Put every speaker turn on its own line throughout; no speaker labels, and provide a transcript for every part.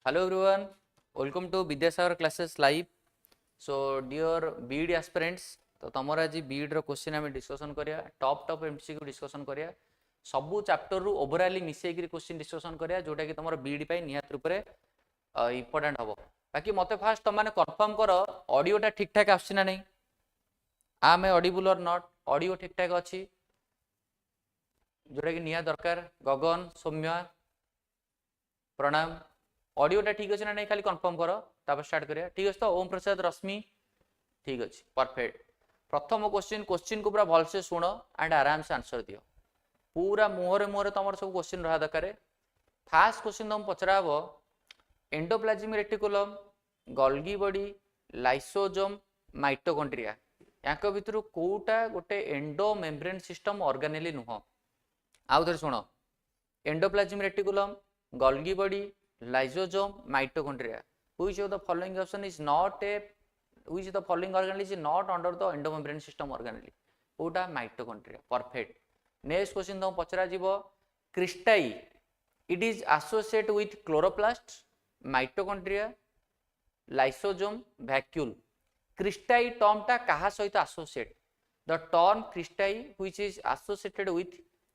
Hello everyone, welcome to Bidyasagar classes live. So dear B.Ed aspirants, तो तमर आज B.Ed रो question आम discussion करिया टॉप MCQ डिस्कसन करिया सबु चैप्टर रु ओवरऑली मिसै कि क्वेश्चन डिस्कसन करिया जोटा कि तमर B.Ed पई निहात रूप रे इंपोर्टेंट हबो। बाकी मते फास्ट तम माने कंफर्म करो ऑडियोटा ठीक ठाक आछि ना नहीं, आम ऑडिबल और नॉट, ऑडियो ठीक ठाक अछि जोटा कि निहा दरकार। गगन सौम्या प्रणाम, ऑडियोटा ठीक अच्छे ना नहीं खाली कंफर्म करो तापर स्टार्ट करिया। ठीक अच्छे तो ओम प्रसाद रश्मि ठीक अच्छे परफेक्ट। प्रथम क्वेश्चन को पूरा भलसे शुण एंड आराम से आंसर दियो, पूरा मुहरे मुहरे तुम सब क्वेश्चन रहा दरकार। फास्ट क्वेश्चन तुम पचरा हम endoplasmic reticulum, Golgi body, lysosome, mitochondria यांक भितर कोटा गोटे एंडोमेम्ब्रेन सिस्टम ऑर्गेनेली नुह। आउ थे शुण endoplasmic reticulum, Golgi body, lysosome, mitochondria. Which of the following option is not a which of the following organelle is not under the endomembrane system organelle? कोटा mitochondria. Perfect. Next question तुम पचरा जीवो cristae, it is associated with chloroplast, mitochondria, lysosome, vacuole. Cristae term टा कहा सहित associate? The term cristae which is associated with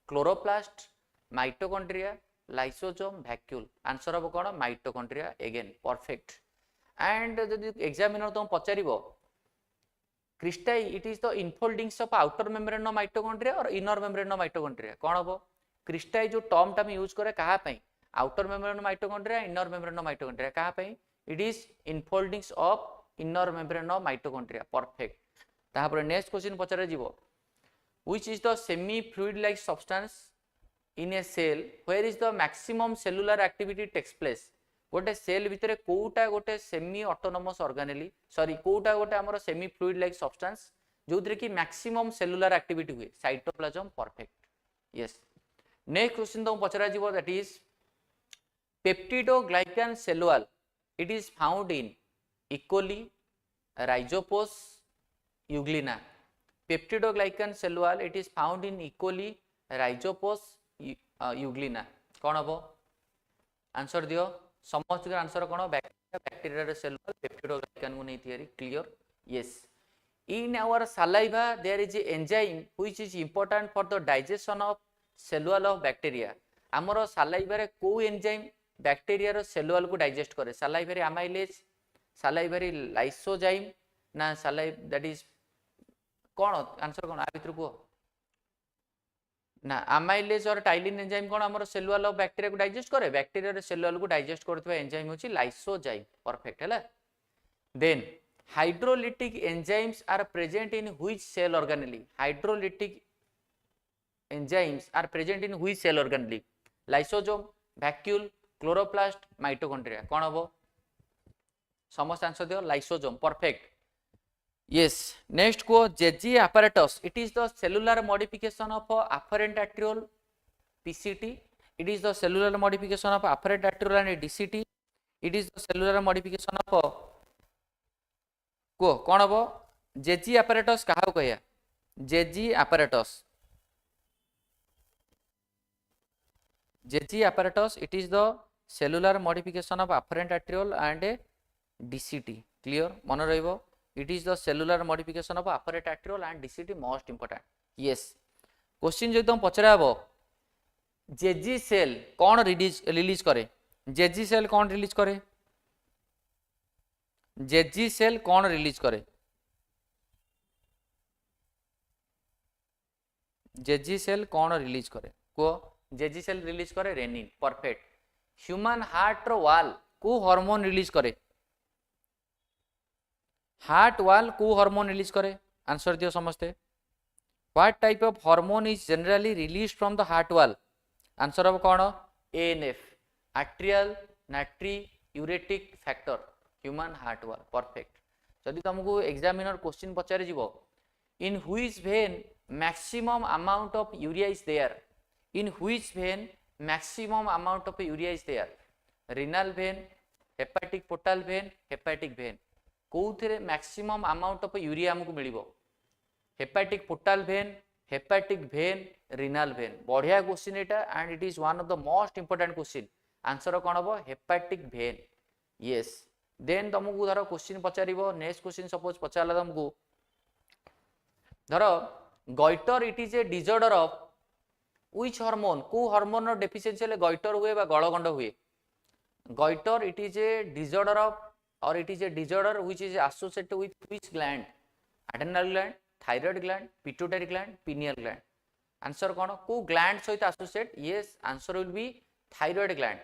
chloroplast, mitochondria, lysosome, vacuole. Answer हम कौन? Mitochondria again perfect. And जदि examiner तुम पचारिबो cristae it is the infoldings of outer membrane of mitochondria और inner membrane of mitochondria, कौन हम? क्रिस्टाई जो term टा यूज करे कहा पई? Outer membrane of mitochondria, inner membrane of mitochondria, कहा पई? It is infoldings of inner membrane of mitochondria perfect. तापर नेक्स्ट क्वेश्चन पचारा जीवो which is the semi fluid like substance in a cell where is the maximum cellular activity takes place? गोटे cell भितर कोटा गोटे semi autonomous organelle sorry कोटा गोटे हमर semi fluid like substance जोथरे कि मैक्सिमम सेलुलर एक्टिविटी हुए? Cytoplasm perfect. Yes next question तो पचरा जीवो that is peptidoglycan cell wall, it is found in E coli, Rhizopus, Euglena. Peptidoglycan cell wall it is found in E coli, Rhizopus, Euglena, कौन हम? Answer दियो समस्त answer कौन? Bacteria cell wall peptidoglycan को नहीं तैयारी। Clear? Yes. In our saliva there is a enzyme which is important for the digestion of cell wall of bacteria. हमर saliva रे को एंजाइम बैक्टीरिया रो सेल वॉल को डाइजेस्ट करे? सलाइवा रे अमाइलेज, सलाइवा रे लाइसोजाइम ना सलाइव दैट इज कौन? आंसर कौन आ भितर को ना? अमाइलेज और टाइलिन एंजाइम कौन हमर सेल वॉल ऑफ बैक्टीरिया को डाइजेस्ट करे? बैक्टीरिया रे सेल वॉल को डाइजेस्ट करथबा एंजाइम होची लाइसोजाइम परफेक्ट हैला। Then hydrolytic enzymes are present in which cell organelle? Hydrolytic enzymes are present in which cell organelle? Lysosome, vacuole, chloroplast, mitochondria, कौन हबो? समस्त आंसर दियो लाइसोजोम परफेक्ट। Yes, next को JG apparatus, it is the cellular modification of afferent arteriole PCT, it is the cellular modification of afferent arteriole and DCT, it is the cellular modification of को कौन हम? JG apparatus कहा कहया? JG apparatus, JG apparatus it is the cellular modification of afferent arteriole and DCT, clear मन रहिबो? It is the cellular modification of afferent arteriole and DCT most important. Yes. Question जो तुम पचरा हबो JG cell कौन release करे? JG cell कौन release करे? जेजी सेल कौन रिलीज करे? जेजी सेल कौन रिलीज करे? को जेजी सेल रिलीज करे रेनिन परफेक्ट। ह्यूमन हार्ट रो वॉल को हार्मोन रिलीज करे? हार्ट वॉल को हार्मोन रिलीज करे? आंसर दियो समस्ते। What type of hormone is generally release from the heart wall? Answer हम कौन? ANF, atrial natriuretic factor, human heart wall perfect. जदि तुमको एग्जामिनर क्वेश्चन पचारे जीवो in which vein maximum amount of urea is there? In which vein maximum amount of urea is there? Renal vein, hepatic portal vein, hepatic vein, कौन maximum amount of urea हमको मिलिबो? Hepatic portal vein, hepatic vein, renal vein. बढ़िया question एटा and it is one of the most important question. Answer कौन हम? Hepatic vein yes then तुमको धर question पचारिबो नेक्स्ट क्वेश्चन सपोज पचारला तुमको धर goitre it is a disorder of which hormone को हार्मोन रो डेफिशिएंसी हेले गॉइटर हुए बा गलगंड हुए goitre it is a disorder of और it is a disorder which is associated with which gland adrenal gland thyroid gland pituitary gland pineal gland answer कौन को gland सहित associate yes answer will be thyroid gland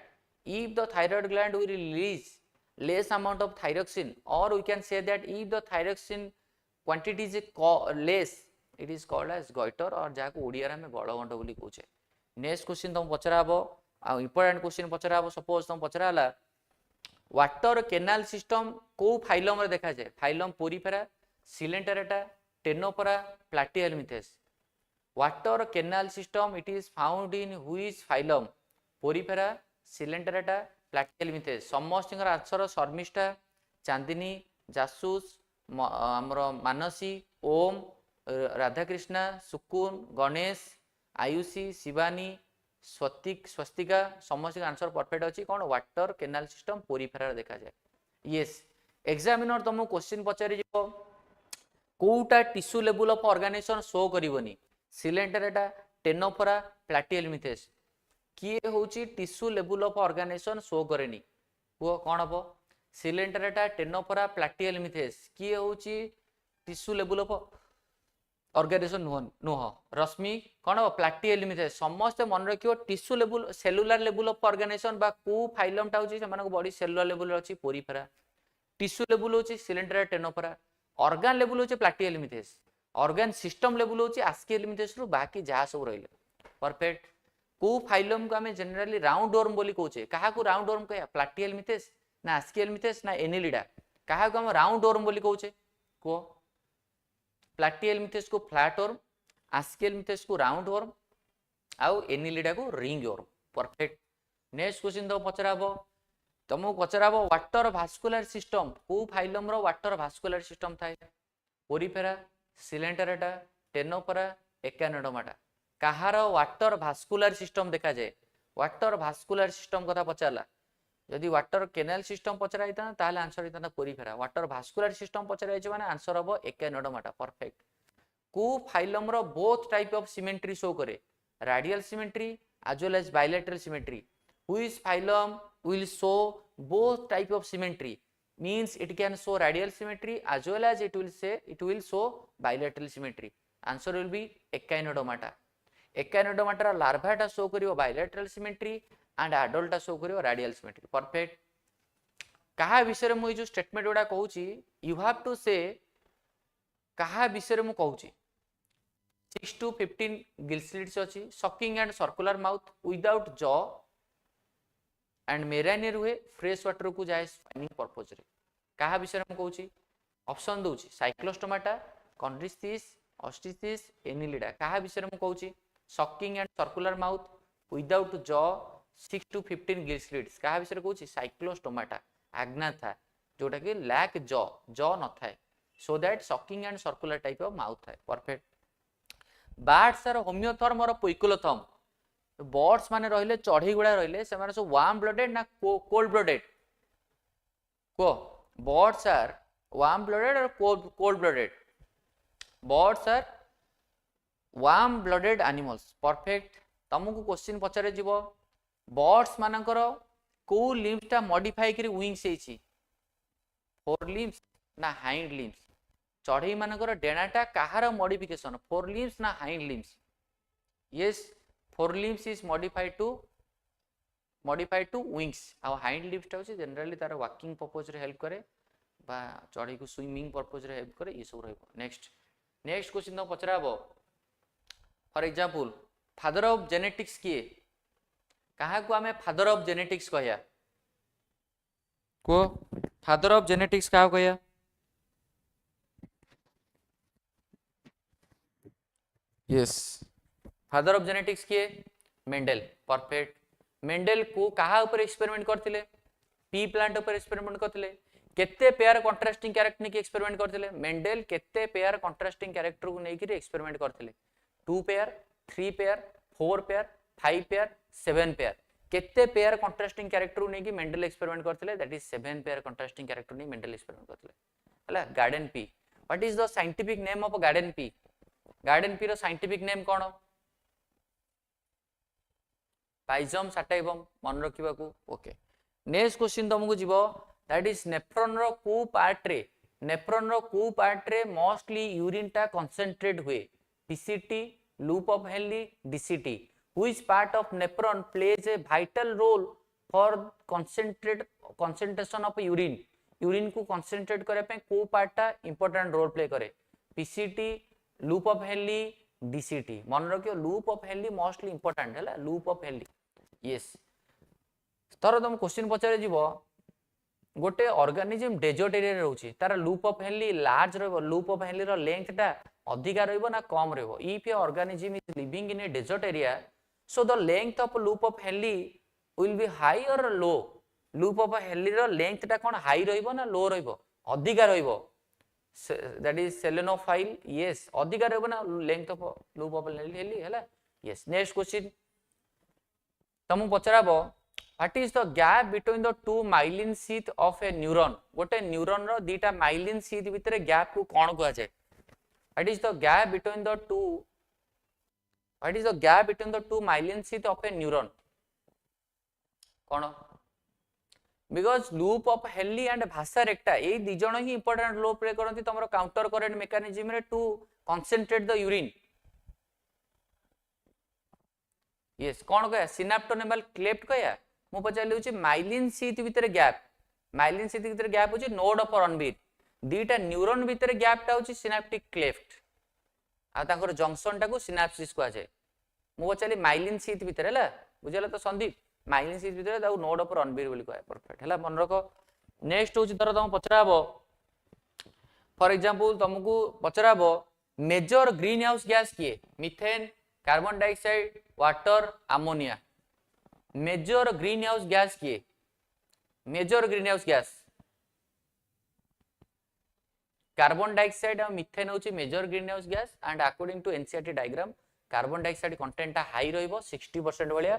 if the thyroid gland will release less amount of thyroxine or we can say that if the thyroxine quantity is less it is called as goiter or jaha ko odia रे गलगंड बोली कहूचे next question तुम पचरा हबो आ important question पचरा हबो suppose तुम पचरा हला वाटर केनाल सिस्टम को फाइलम रे देखा जाए phylum Porifera Coelenterata Ctenophora Platyhelminthes water canal system it is found in which phylum Porifera Coelenterata Platyhelminthes समस्त आंसर शर्मिष्ठा चांदिनी जासूस हमर मानसी ओम राधाकृष्णा सुकुन गणेश आयुषी शिवानी स्वस्तिका समस्त आंसर परफेक्ट अच्छी कौन वाटर केनाल सिस्टम पोरिफेरा देखा जाए यस एग्जामिनर तुमको क्वेश्चन पचारि कोटा tissue level of organisation show करबनी सिलेंटेरेटा टेनोफोरा प्लैटिहेल्मिन्थेस किए होची tissue level of organisation show करेनी वो कौन हम सिलेंटेरेटा टेनोफोरा प्लैटिहेल्मिन्थेस किए होची टिश्यू लेवल ऑफ ऑर्गेनाइजेशन नुह रश्मि कौन हम प्लैटिहेल्मिन्थेस समस्त मन रखियो tissue level cellular level of organisation बा को फाइलम टा होची से बॉडी सेलुलर लेवल अछि पोरिफेरा टिश्यू लेवल होची सिलेंटेरेटा टेनोफोरा ऑर्गन लेवल होची प्लैटिहेल्मिन्थेस ऑर्गन सिस्टम लेवल होची आस्किहेल्मिन्थेस रु बाकी जहा सब रहिले परफेक्ट को फाइलम को हमें जनरली राउंड वर्म बोली कहूचे कहा को राउंड वर्म कहया प्लैटिहेल्मिन्थेस ना आस्किहेल्मिन्थेस ना एनिलिडा कहा को हम राउंड वर्म बोली कहूचे को प्लैटिहेल्मिन्थेस को फ्लैट वर्म आस्किहेल्मिन्थेस को राउंड वर्म आउ एनिलिडा को ring worm perfect next question तो पचराबो तुमको पचराबो वाटर भास्कुलर सिस्टम को फाइलम रो वाटर भास्कुलर सिस्टम थाए पोरिफेरा सिलेंटेरेटा टेनोफोरा एकानोडोमाटा कहार वाटर भास्कुलर सिस्टम देखा जाए वाटर भास्कुलर सिस्टम कथा पचारला यदि वाटर केनाल सिस्टम पचरा होता ताले आंसर होता पोरिफेरा वाटर भास्कुलर सिस्टम पचरा माने आंसर हम एकानोडोमाटा परफेक्ट को फाइलम रो both type of symmetry show करे radial symmetry as well as bilateral symmetry which phylum will show both type of symmetry means it can show radial symmetry as well as it will show bilateral symmetry answer will be echinodermata echinodermata रा larva टा show करियो bilateral symmetry and adult टा show करियो radial symmetry perfect कहा विषय मु जो statement गुडा कहूची you have to say कहा विषय मु कहूची 6 to 15 gill slits अच्छी sucking and circular mouth without jaw and मेरानियर हुए फ्रेश वाटर को जाए स्पाइनिंग पर्पज रे कहा विषय में कहूची ऑप्शन दोची साइक्लोस्टोमाटा कॉन्ड्रिस्थिस ऑस्टिथिस एनिलिडा कहा विषय में कहूची sucking and circular mouth without jaw 6 to 15 gill slits कहा विषय कहूची साइक्लोस्टोमाटा आग्नाथा जोटा कि लैक जॉ न थाए so that sucking and circular type of mouth थाए परफेक्ट बर्ड्स आर होमियोथर्म और पोइकुलोथर्म बर्ड्स माने रहिले चढ़ई गुड़ा रहिले से माने सब वार्म ब्लडेड ना कोल्ड ब्लडेड को birds are warm blooded or cold blooded birds are warm blooded animals perfect तुमको क्वेश्चन पचारे जीवो बर्ड्स मानकर को लिम्स टा मॉडिफाई करी विंग्स हेची फोर लिम्स ना हाइंड लिम्स चढ़ई मानकर डेनाटा कहार मॉडिफिकेशन फोर लिम्स ना hind limbs yes fore limbs is modified to wings आ हाइंड लिम्स टा होची जनरली तार वॉकिंग पर्पस रे हेल्प करे बा चढ़ई को स्विमिंग पर्पस रे हेल्प करे ये सब रहबो नेक्स्ट क्वेश्चन तो पचराबो for example father of genetics किए कहा को हमें फादर ऑफ जेनेटिक्स कहया को फादर ऑफ जेनेटिक्स कहा कहया यस फादर ऑफ जेनेटिक्स किए मेंडल परफेक्ट मेंडल को कहा ऊपर एक्सपेरिमेंट करथिले पी प्लांट ऊपर एक्सपेरिमेंट करथिले केते पेयर कंट्रास्टिंग कैरेक्टर की एक्सपेरिमेंट करथिले मेंडल केते पेयर कंट्रास्टिंग कैरेक्टर को नै कि एक्सपेरिमेंट करथिले 2 pair 3 pair 4 pair 5 pair 7 pair केते पेयर कंट्रास्टिंग कैरेक्टर नै कि मेंडल एक्सपेरिमेंट करथिले that is 7 pair contrasting character नै मेंडल एक्सपेरिमेंट करथिले हला garden pea what is the scientific name of garden pea रो साइंटिफिक नेम कोन पाइजम साटाइबम मन रखिबा को ओके नेक्स्ट क्वेश्चन तुमको जीवो दैट इज नेफ्रॉन रो को पार्ट रे मोस्टली यूरिन टा कंसंट्रेट हुए PCT loop of Henle DCT which part of nephron plays a vital role for concentration of urine को कंसंट्रेट करे पे को पार्ट टा इंपोर्टेंट रोल प्ले करे PCT loop of Henle DCT मन रखियो loop of Henle mostly important हैला loop of Henle yes तर तुम क्वेश्चन पचारे जीवो गोटे ऑर्गेनिज्म डेजर्ट एरिया रहउची तार लूप ऑफ हेनली लार्ज रहबो लूप ऑफ हेनली रो लेंथ टा अधिका रहबो ना कम रहबो if a organism is living in a desert area so the length of loop of Henle will be high और लो लूप ऑफ हेनली रो लेंथ टा कोन हाई रहबो ना लो रहबो अधिका रहबो दैट इज सेलेनोफाइल यस अधिका रहबो ना length of loop of Henley हैला yes next question Tamu पचराबो What is the gap between the two myelin sheath of a neuron? गोटे न्यूरॉन रो दीटा myelin sheath भितर गैप को कोन कहै छै? What is the gap between the two? What is the gap between the two myelin sheath of a neuron? Cone? Because loop of Henle and vasa recta ए दि जण ही important role play करंती तमरो counter current mechanism रे to concentrate the urine yes कोन कहया synaptonemal cleft कहया मु पचाली होची माइलिन शीथ भितर गैप होची नोड ऑफ रणवीर दीटा न्यूरॉन भितर गैप टा होची सिनाप्टिक क्लेफ्ट आ ताकर जंक्शन टा को सिनाप्सिस को आजे मु पचाली माइलिन शीथ भितर हला बुझला तो संदीप माइलिन शीथ भितर ता नोड ऑफ रणवीर बोली कहया परफेक्ट हला मन रखो नेक्स्ट होची तर तुम पचराबो फॉर एग्जांपल तुमको पचराबो मेजर ग्रीन हाउस गैस किए methane carbon dioxide water ammonia major greenhouse gas किए major greenhouse gas carbon dioxide और मीथेन होची major greenhouse gas and according to NCERT diagram carbon dioxide content high रहइबो 60% वालिया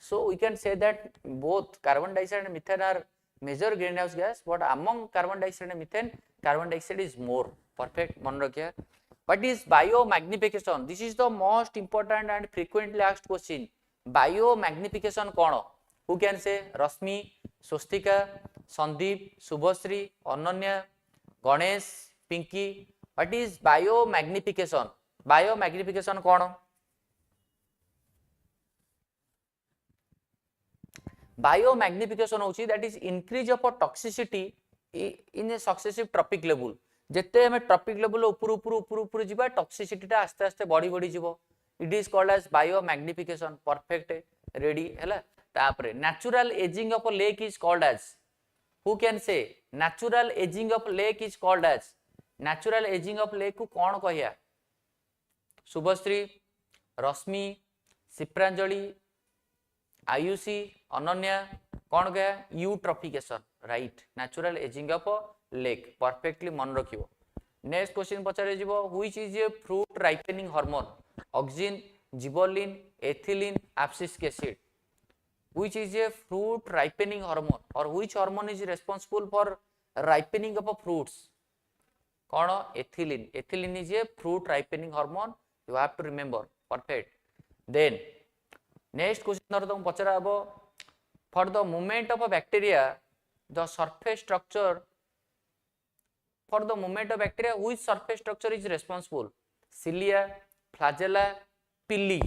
so we can say that both carbon dioxide and methane are major greenhouse gas but among carbon dioxide and methane carbon dioxide is more perfect मन रखिया what is biomagnification this is the most important and frequently asked question biomagnification कौन who can say Rashmi Swastika Sandeep Shubhashree Ananya Ganesh Pinky what is biomagnification कौन biomagnification होची that is increase of toxicity in a successive trophic level जेते हमें trophic level ऊपर जिबा toxicity टा आस्ते आस्ते बढ़ी जिवो It is called as biomagnification. Perfect. Ready? Hela. Tapre. Natural aging of a lake is called as. Who can say? Natural aging of lake is called as. Natural aging of lake को कौन कहिया? शुभश्री, रश्मि, शिप्रांजलि, आयुषी, अनन्या कौन कहिया? Eutrophication. Right. Natural aging of a lake. Perfectly मन रखियो. Next question पचारे जीवो. Which is a fruit ripening hormone? Auxin, gibberellin, ethylene, abscisic acid. Which is a fruit ripening hormone or which hormone is responsible for ripening of fruits? कौन? Ethylene. Ethylene is a fruit ripening hormone. You have to remember. Perfect. Then next question तुम पचरा हबो for the movement of a bacteria the surface structure for the movement of bacteria which surface structure is responsible? Cilia, flagella, pili.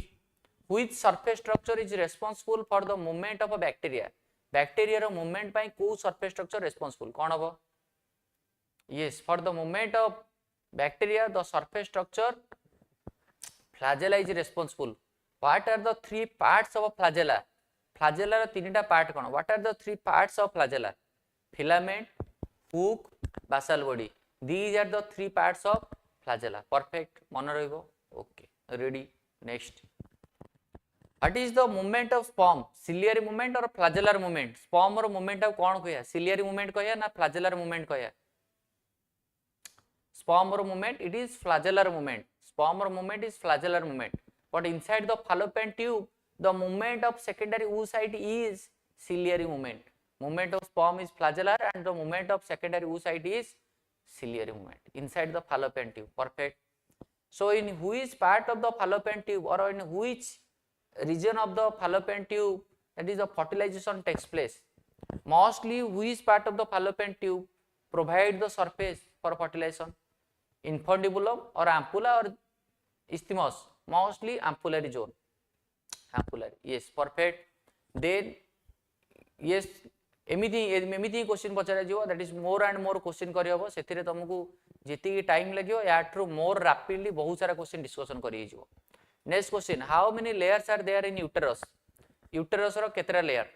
Which surface structure is responsible for the movement of a bacteria? Bacteria row movement पाई को surface structure responsible कौन हबो? Yes, for the movement of bacteria the surface structure flagella is responsible. What are the three parts of a flagella? Flagella रो तीनटा part कौन? What are the three parts of flagella? Filament, hook, basal body. These are the three parts of flagella. Perfect. मन रहिबो. Okay. Ready. Next. What is the movement of sperm? Ciliary movement or flagellar movement? Sperm or movement of कौन कहया? Ciliary movement कहया ना flagellar movement कहया? Sperm or movement it is flagellar movement. Sperm or movement is flagellar movement. But inside the fallopian tube the movement of secondary oocyte is ciliary movement. Movement of sperm is flagellar and the movement of secondary oocyte is ciliary movement inside the fallopian tube. Perfect. So in which part of the fallopian tube or in which region of the fallopian tube that is the fertilization takes place? Mostly which part of the fallopian tube provide the surface for fertilization? Infundibulum or ampulla or isthmus? Mostly ampullary zone. Ampullary. Yes, perfect. Then yes, एमिति question पचरा जीवो, that is more and more question करि हबो, सेथिरे तुमको जेति time लागियो याट्रु मोर rapidly बहुत सारा question discussion करि जीवो. Next question, how many layers are there in uterus? Uterus रो केतरा लेयर?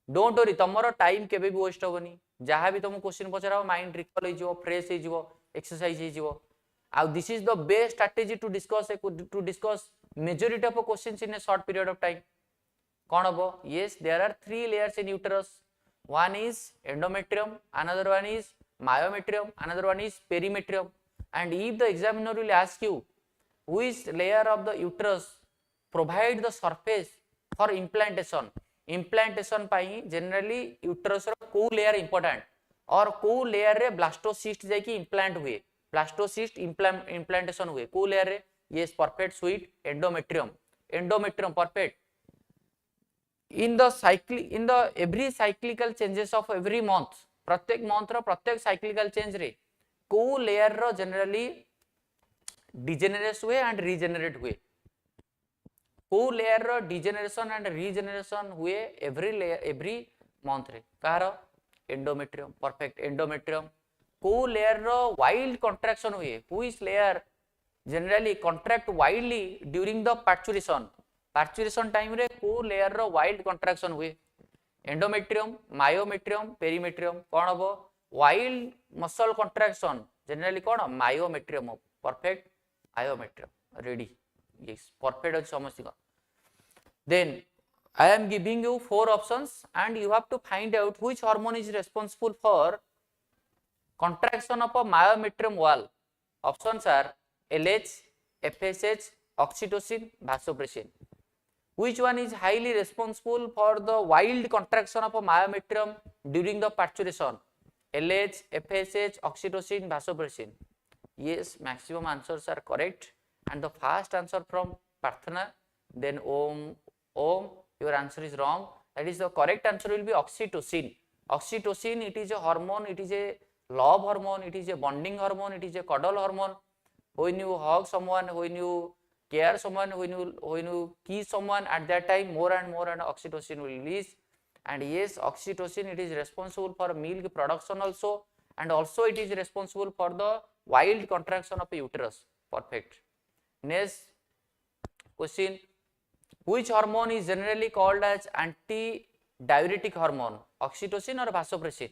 डोंट वरी, तमरो टाइम केबे भी वेस्ट होबनी, जहा भी तुम क्वेश्चन पचरा माइंड रिकॉल हो जीवो, फ्रेश हो जीवो, एक्सरसाइज हो जीवो. Ah this is the best strategy to discuss majority of questions in a short period of time. कौन हबो? Yes, there are 3 layers in uterus. One is endometrium, another one is myometrium, another one is perimetrium. And if the examiner will ask you which layer of the uterus provide the surface for implantation, implantation pi generally uterus रो को layer important और को layer रे blastocyst जाई की implant हुए, blastocyst implantation हुए को layer रे? Yes, perfect, sweet, endometrium, perfect. In the every cyclical changes of every month, प्रत्येक मंथ रो प्रत्येक cyclical change रे को layer रो generally degenerate हुए and regenerate हुए. को layer row degeneration and regeneration हुए every month रे. कहारो? endometrium, perfect, endometrium. को layer रो wild contraction हुए, which layer generally contract wildly during the parturition. Parturition time रे को लेयर रो वाइल्ड कंट्रैक्शन हुए? Endometrium, myometrium, perimetrium. कौन हबो? वाइल्ड मसल कंट्रैक्शन जनरली कौन? Myometrium. Perfect, myometrium. Ready? Yes, perfect अछि समस्ती को. Then I am giving you 4 options and you have to find out which hormone is responsible for contraction of a myometrium wall. Options are LH, FSH, oxytocin, vasopressin. Which one is highly responsible for the wild contraction of a myometrium during the parturition? LH, FSH, oxytocin, vasopressin. Yes, maximum answers are correct. And the first answer from Parthana, then Om, your answer is wrong. That is the correct answer will be oxytocin. Oxytocin, it is a hormone, it is a love hormone, it is a bonding hormone, it is a cuddle hormone. When you hug someone, when you care someone, when you kiss someone, at that time more and more and oxytocin will release. And yes, oxytocin, it is responsible for milk production also, and also it is responsible for the wild contraction of a uterus. Perfect. Next question, which hormone is generally called as anti-diuretic hormone? Oxytocin or vasopressin?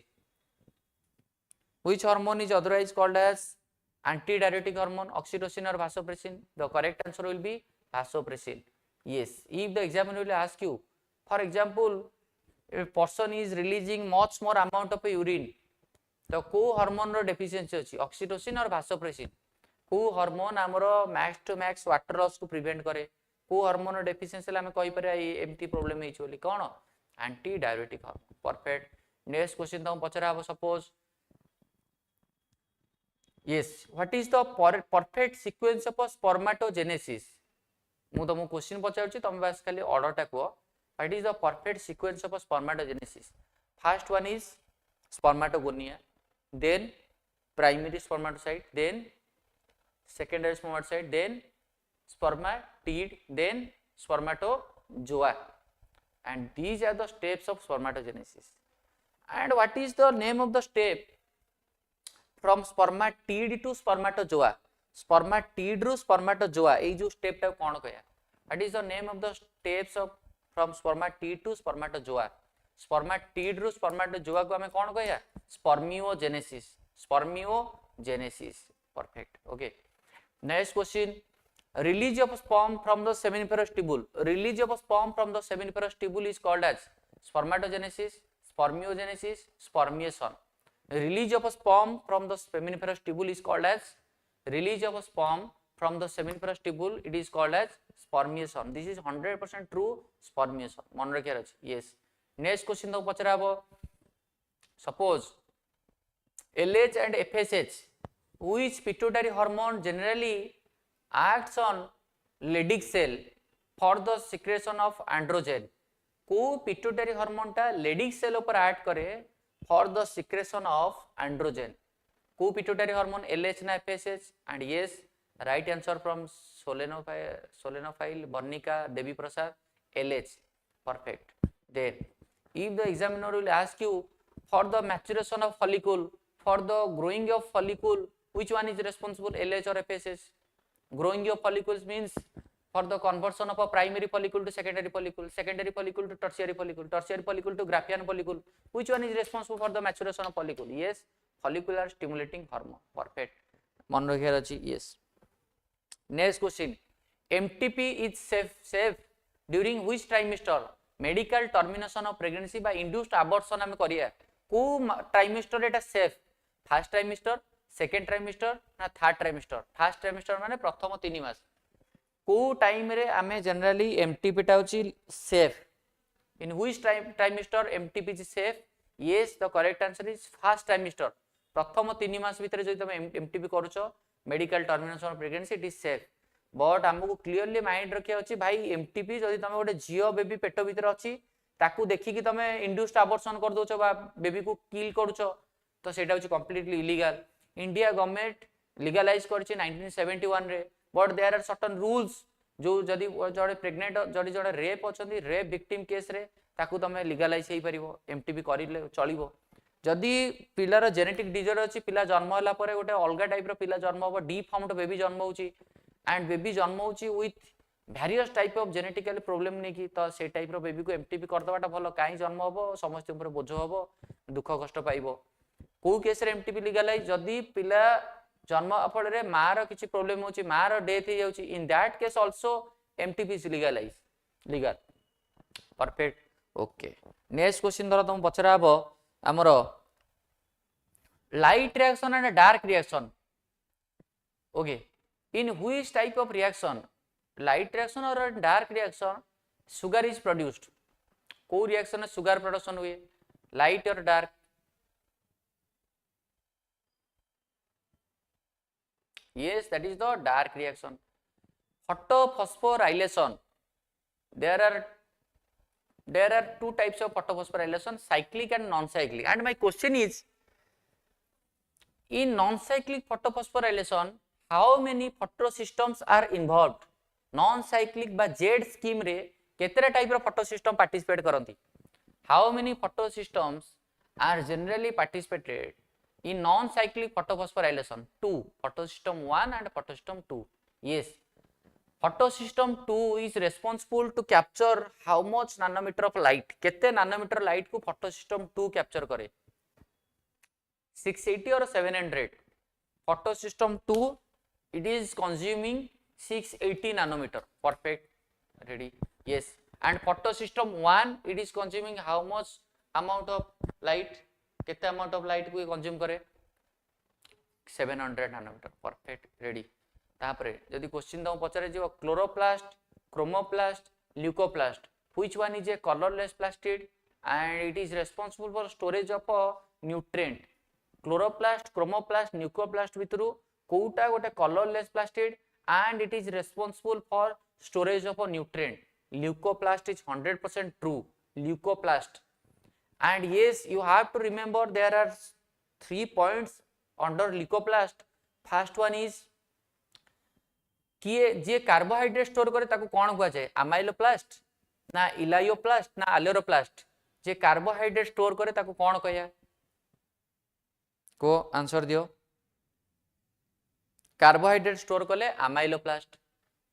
Which hormone is otherwise called as anti-diuretic hormone? Oxytocin or vasopressin? The correct answer will be vasopressin. Yes, if the examiner will ask you, for example, if a person is releasing much more amount of urine, तो को hormone रो deficiency अछि? Oxytocin or vasopressin. को hormone हमरो max to max water loss को prevent करे? को hormone रो डेफिशिएंसी हम कहि पारे एमटी प्रॉब्लम हेछि बोली कोन? Anti diuretic hormone. Perfect. Next question तुम पचरा हो suppose, yes, what is the perfect sequence of spermatogenesis? मु तुमको क्वेश्चन पचाउछि, तुम बस खाली ऑर्डर टा को. What is the perfect sequence of spermatogenesis? First one is spermatogonia, then primary spermatocyte, then secondary spermatocyte, then spermatid, then spermatozoa, and these are the steps of spermatogenesis. And what is the name of the step from spermatid to spermatozoa? Spermatid ru spermatozoa, ei jo step ta cone कहया? What is the name of the steps of from spermatid to spermatozoa? Spermatid ru spermatozoa को हमें कोन कहया? Spermiogenesis. Spermiogenesis. Perfect. Okay. Next question, release of sperm from the seminiferous tubule. Release of sperm from the seminiferous tubule is called as spermatogenesis, spermiogenesis, spermiation. Release of sperm from the seminiferous tubule is called as release of sperm from the seminiferous tubule, it is called as spermiation. This is 100% true spermiation. मन रखियार अछि. Yes. Next question तो पचरा हबो. Suppose LH and FSH, which pituitary hormone generally acts on Leydig cell for the secretion of androgen. को pituitary hormone टा Leydig cell ऊपर act करे for the secretion of androgen. को pituitary hormone LH ना FSH? And yes, right answer from Solenophile Bernica Devi Prasad, LH. Perfect. Then if the examiner will ask you for the maturation of follicle, for the growing of follicle, which one is responsible, LH or FSH? Growing of follicles means for the conversion of a primary follicle to secondary follicle to tertiary follicle to Graafian follicle. Which one is responsible for the maturation of follicle? Yes, follicular stimulating hormone. Perfect. मन रखियार अछि. Yes. Next question. MTP is safe during which trimester? Medical termination of pregnancy by induced abortion हम करिया. को trimester एटा safe? First trimester, second trimester ना third trimester? First trimester माने प्रथम 3 मास. को time रे आमे जनरली MTP टा होची safe? In which trimester MTP is safe? Yes, the correct answer is first trimester. प्रथम 3 मास भितर जदि तुम MTP करूछो medical termination of pregnancy, it is safe. But हमको क्लियरली माइंड रखिया अछि भाई MTP जदि तुम गोटे जियो बेबी पेट भितर अछि ताकू देखि कि तुम इंड्यूस्ड अबॉर्शन कर दोछो बा बेबी को किल करूछो तो सेटा होची completely illegal. India government legalise करछि 1971 रे. But there are certain rules जो जदि जड़े प्रेग्नेंट जदि जड़े रेप अछंती रेप विक्टिम केस रे ताकू तुम लीगलाइज हेई परिबो MTP करिले चलिबो. जदि पिलार जेनेटिक डिजॉर्डर अछि पिला जन्म होला परे गोटे अलगा टाइप रो पिला जन्म हो डिफॉर्म्ड बेबी जन्म होची एंड बेबी जन्म होची with various type of genetically problem नै कि तो से टाइप रो बेबी को MTP कर दबाटा भलो काई जन्म होबो समस्त ऊपर बोझ होबो दुख कष्ट पाइबो. को केस रे MTP लीगलाइज जदि पिला जन्म अपड़ रे मां रो किछि प्रॉब्लम होची मां रो डेथ हे जाउची in that case also MTP is legalize legal. Perfect. Okay. Next question धर तुम पचरा हबो आमरो light reaction and dark reaction. Okay, in which type of reaction, light reaction or dark reaction, sugar is produced? को reaction में sugar production हुए, light or dark? Yes, that is the dark reaction. Photophosphorylation. There are two types of photophosphorylation, cyclic and non-cyclic. And my question is, in non-cyclic photophosphorylation, how many photosystems are involved? Non-cyclic बा Z scheme रे केतरा type रो photosystem participate करंती? How many photosystems are generally participated in non-cyclic photophosphorylation? 2. Photosystem 1 and photosystem 2. Yes. Photosystem 2 is responsible to capture how much nanometer of light? केते nanometer light को photosystem 2 capture करे? 680 or 700? Photosystem 2 it is consuming 680 nanometer. Perfect. Ready? Yes. And photosystem 1 it is consuming how much amount of light? केते amount of light को consume करे? 700 nanometer. Perfect. Ready? तापरे यदि question दम पचारे जो chloroplast, chromoplast, leucoplast, which one is a colorless plastid and it is responsible for storage of a nutrient? Chloroplast, chromoplast, leucoplast भितरु कोउटा गोटे colorless plastid and it is responsible for storage of a nutrient. Leucoplast is 100% true. Leucoplast. And yes, you have to remember there are 3 points under leucoplast. First one is किए जे carbohydrate store करे ताको कोन कहै छै? Amyloplast ना elaioplast ना अलेरोप्लास्ट? जे carbohydrate store करे ताको कोन कहया? को आंसर दियो. कार्बोहाइड्रेट स्टोर कले अमाइलोप्लास्ट,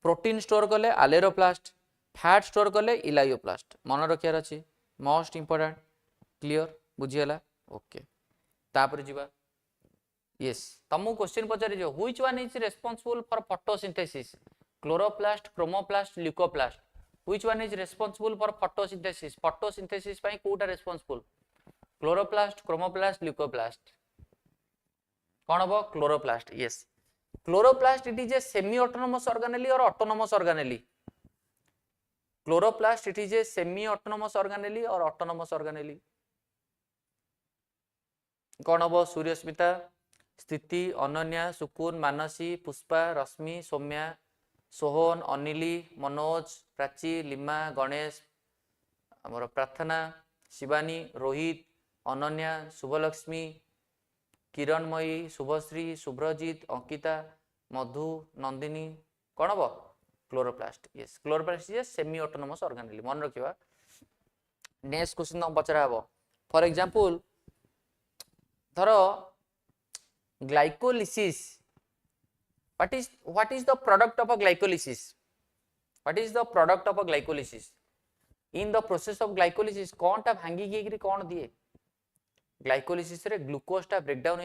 प्रोटीन स्टोर कले अलेरोप्लास्ट, फैट स्टोर कले इलायोप्लास्ट. मन रखियार अछि मोस्ट इंपोर्टेंट. क्लियर बुझियला? ओके. तापर जीवा. Yes, तमु क्वेश्चन पचारि जो which one is responsible for photosynthesis? Chloroplast, chromoplast, leucoplast. Which one is responsible for photosynthesis? Photosynthesis ପାଇଁ Kota responsible? Chloroplast, chromoplast, leucoplast. कोन हबो? Chloroplast. Yes. Chloroplast, it is a semi-autonomous organelle or autonomous organelle? Chloroplast, it is a semi-autonomous organelle or autonomous organelle? कौन हम? सूर्यस्मिता, स्थिति, अनन्या, सुकुन, मानसी, पुष्पा, रश्मि, Saumya, Sohan, अनिली, Manoj, Prachi, lima, Ganesh, आमर प्रार्थना, शिवानी, रोहित, अनन्या, शुभलक्ष्मी, किरणमयी, शुभश्री, शुभ्रजित, अंकिता, मधु, नंदिनी, कौन हम? Chloroplast. Yes, chloroplast is semi autonomous organelle. मन रखिबा. नेक्स्ट क्वेश्चन हम पचरा हबो. फॉर एग्जांपल धरो glycolysis. What is the product of a glycolysis? What is the product of a glycolysis? In the process of glycolysis कौन टा भांगी के कौन दिए? ग्लाइकोलिसिस रे ग्लूकोज टा ब्रेकडाउन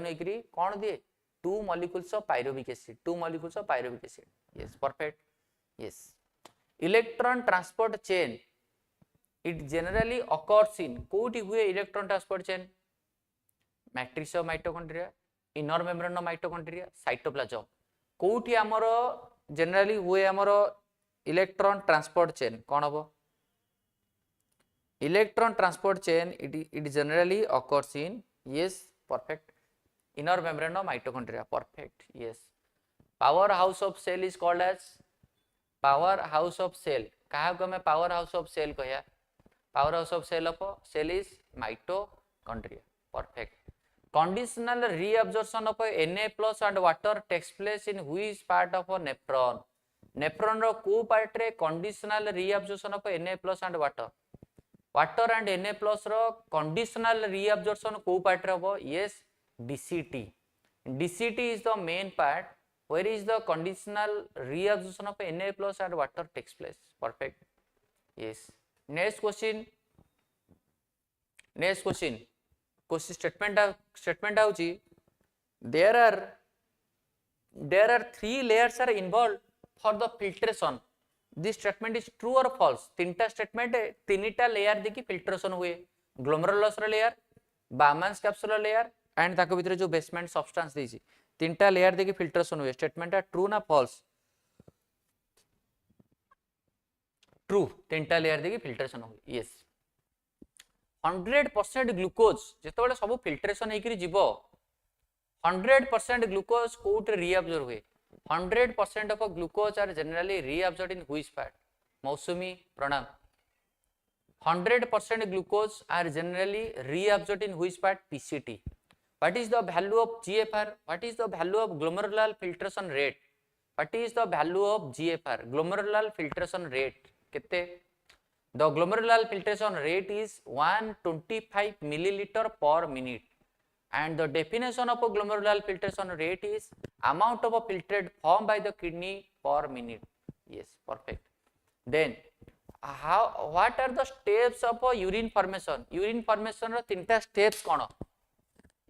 होइकरी कौन दिए? 2 molecules of pyruvic acid. 2 molecules of pyruvic acid. Yes, perfect. Yes. Electron transport chain, it generally occurs in कोठी हुए electron transport chain? Matrix of mitochondria, inner membrane of mitochondria, cytoplasm. कोठी हमरो generally हुए हमरो electron transport chain कौन हबो? Electron transport chain it generally occurs in, yes, perfect, inner membrane of mitochondria. Perfect. Yes. Power house of cell is called as power house of cell. कहा को मैं power house of cell कहया? Power house of cell is mitochondria. Perfect. Conditional reabsorption of Na plus and water takes place in which part of a nephron? Nephron ro को part रे conditional reabsorption of Na plus and water? Water and Na plus ro conditional reabsorption को part रे होबो? Yes, DCT. DCT is the main part. Where is the conditional reabsorption of Na plus and water takes place? Perfect. Yes. Next question. Question statement आउची. There are 3 layers are involved for the filtration. This statement is true or false? तीनटा statement 3टा layer देखि filtration हुए. Glomerulus layer, Bowman's capsular layer and ताको भितर जो basement substance देछि. 3टा layer देखि filtration हुए. Statement true ना false? True. 3टा layer देखि filtration हुए. Yes. 100% ग्लूकोज जेतबेले सब फिल्ट्रेशन हेकरी जीवो 100% ग्लूकोज कोट रीअब्जॉर्ब हुए. 100% of glucose are generally reabsorb in which part? Mousumi, प्रणाम. 100% glucose are generally reabsorb in which part? PCT. What is the value of GFR? What is the value of glomerular filtration rate? What is the value of GFR? Glomerular filtration rate केते? The glomerular filtration rate is 125 milliliter per minute, and the definition of a glomerular filtration rate is amount of a filtrate formed by the kidney per minute. Yes, perfect. Then what are the steps of a urine formation? Urine formation row 3टा steps कोन?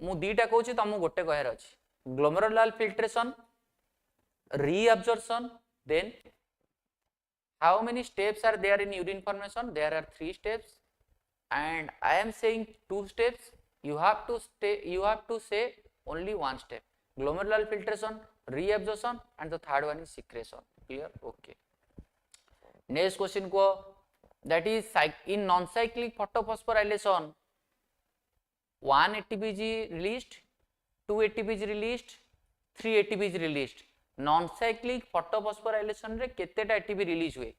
मु 2टा कहूची तमु गोटे कहर अछि. Glomerular filtration, reabsorption, then how many steps are there in urine formation? There are 3 steps, and I am saying 2 steps. You have to say only 1 step. Glomerular filtration, reabsorption, and the third one is secretion. Clear? Okay. Next question ko, that is in non-cyclic photophosphorylation, 1 ATP is released, 2 ATP is released, 3 ATP is released. Non-cyclic photophosphorylation रे केतेटा ATP release हुए?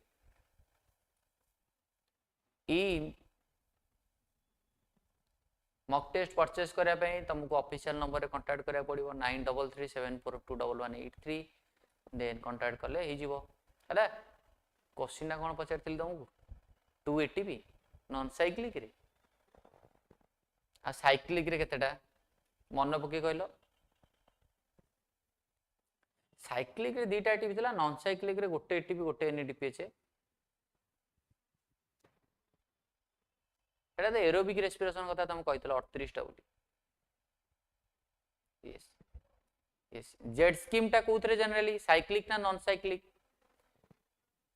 ई mock test purchase करिया पई तुमको official number रे contact करिया पड़िबो 9337421183. Then contact करले ही जीवो. हला क्वेश्चन ना कोन पचारथिल तुमको? 2 ATP नॉन साइक्लिक रे आ साइक्लिक रे केतेटा मन पके कहलो? साइक्लिक रे 2टा एटीपी थिला, नॉन साइक्लिक रे गोटे एटीपी गोटे एनएडीपी अछि. एटा त एरोबिक रेस्पिरेशन कथा तुम कहितला 38 टा बोली. Yes yes. जेड स्कीम टा कोथरे जनरली साइक्लिक ना नॉन साइक्लिक?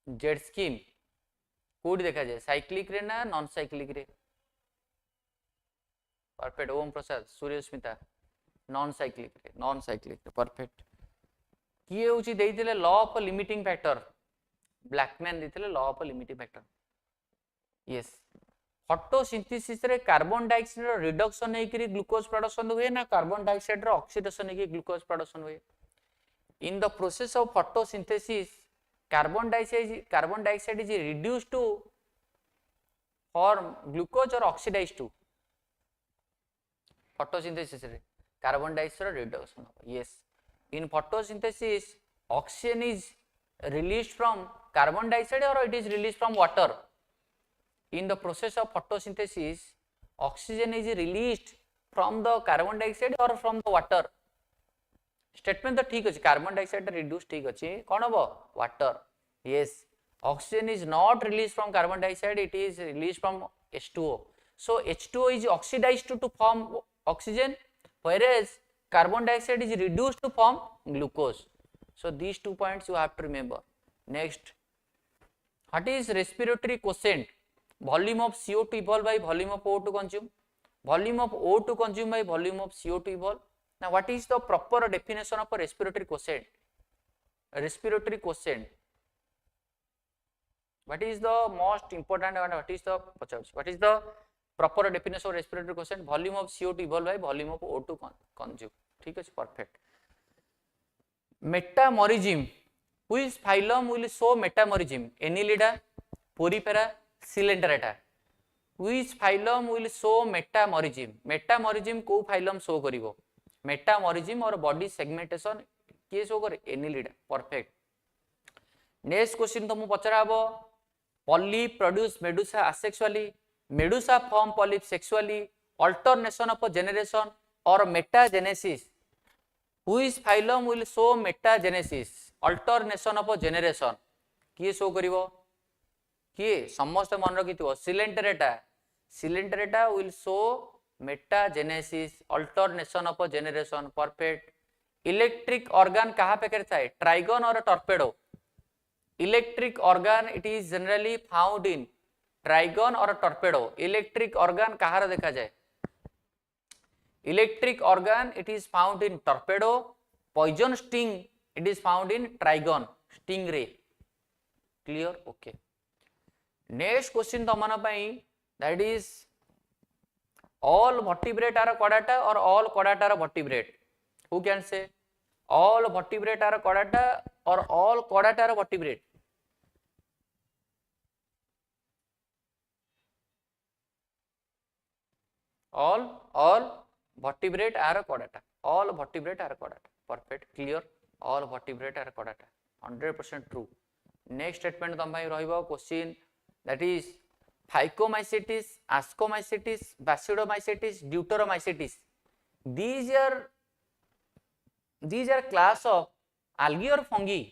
जेड स्कीम कोड देखा जाए साइक्लिक रे ना नॉन साइक्लिक रे? Perfect. Om Prasad, Suryasmita, non cyclic perfect किए होची देइथिले law of limiting factor Blackman देइथिले law of limiting factor yes photosynthesis रे कार्बन डाइऑक्साइड रो रिडक्शन हेकरी ग्लूकोज प्रोडक्शन हुए ना कार्बन डाइऑक्साइड रो ऑक्सीडेशन हेकरी ग्लूकोज प्रोडक्शन हुए in the process of photosynthesis carbon dioxide is reduced to form glucose or oxidized to photosynthesis रे carbon dioxide reduction yes in photosynthesis oxygen is released from carbon dioxide or it is released from water in the process of photosynthesis oxygen is released from the carbon dioxide or from the water statement तो ठीक अछि carbon dioxide reduce ठीक अछि कोन हबो water yes oxygen is not release from carbon dioxide it is release from H2O so H2O is oxidized to form oxygen whereas carbon dioxide is reduced to form glucose so these 2 points you have to remember next what is respiratory quotient volume of CO2 evolved by volume of O2 consumed volume of O2 consumed by volume of CO2 evolved now what is the proper definition of a respiratory quotient what is the most important and what is the proper definition of respiratory quotient volume of CO2 evolved by volume of O2 consumed ठीक है perfect metamerism which phylum will show metamerism annelida porifera coelenterata which phylum will show metamerism को phylum show करिवो metamerism और body segmentation किए show करे Annelida perfect next question तुम पचरा हबो polyp produce medusa asexually medusa form polyp sexually alternation of generation और metagenesis which phylum will show metagenesis alternation of generation किए शो करिवो किए समस्त मन रखिथिवो Coelenterata will show metagenesis alternation of generation perfect electric organ कहाँ पे करता है ट्राइगन और torpedo electric organ it is generally found in ट्राइगन और टॉर्पेडो electric organ कहाँ देखा जाए electric organ it is found in torpedo poison sting it is found in trigon stingray clear okay next question तमन पई that is all vertebrate are chordata or all chordata are vertebrate who can say all vertebrate are chordata or all chordata are vertebrate all vertebrate are chordata perfect clear all vertebrate are chordata 100% true next statement तम भाई रहिबो question that is Phycomycetes, Ascomycetes, Basidiomycetes, Deuteromycetes. These are class of algae or fungi.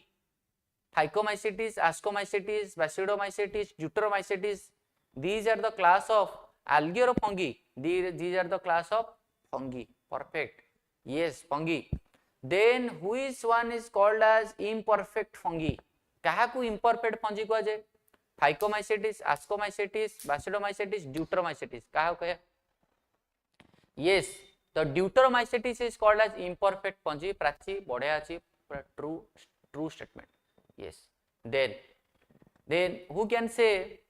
Phycomycetes, Ascomycetes, Basidiomycetes, Deuteromycetes. These are the class of algae or fungi. These are the class of fungi. Perfect. Yes, fungi. Then which one is called as imperfect fungi? काहाकू imperfect fungi को जाए Phycomycetes, Ascomycetes, Basidiomycetes, Deuteromycetes. कहा कहे? Yes, the Deuteromycetes is called as imperfect fungi. Prachi बढ़िया अच्छी true statement. Yes. Then who can say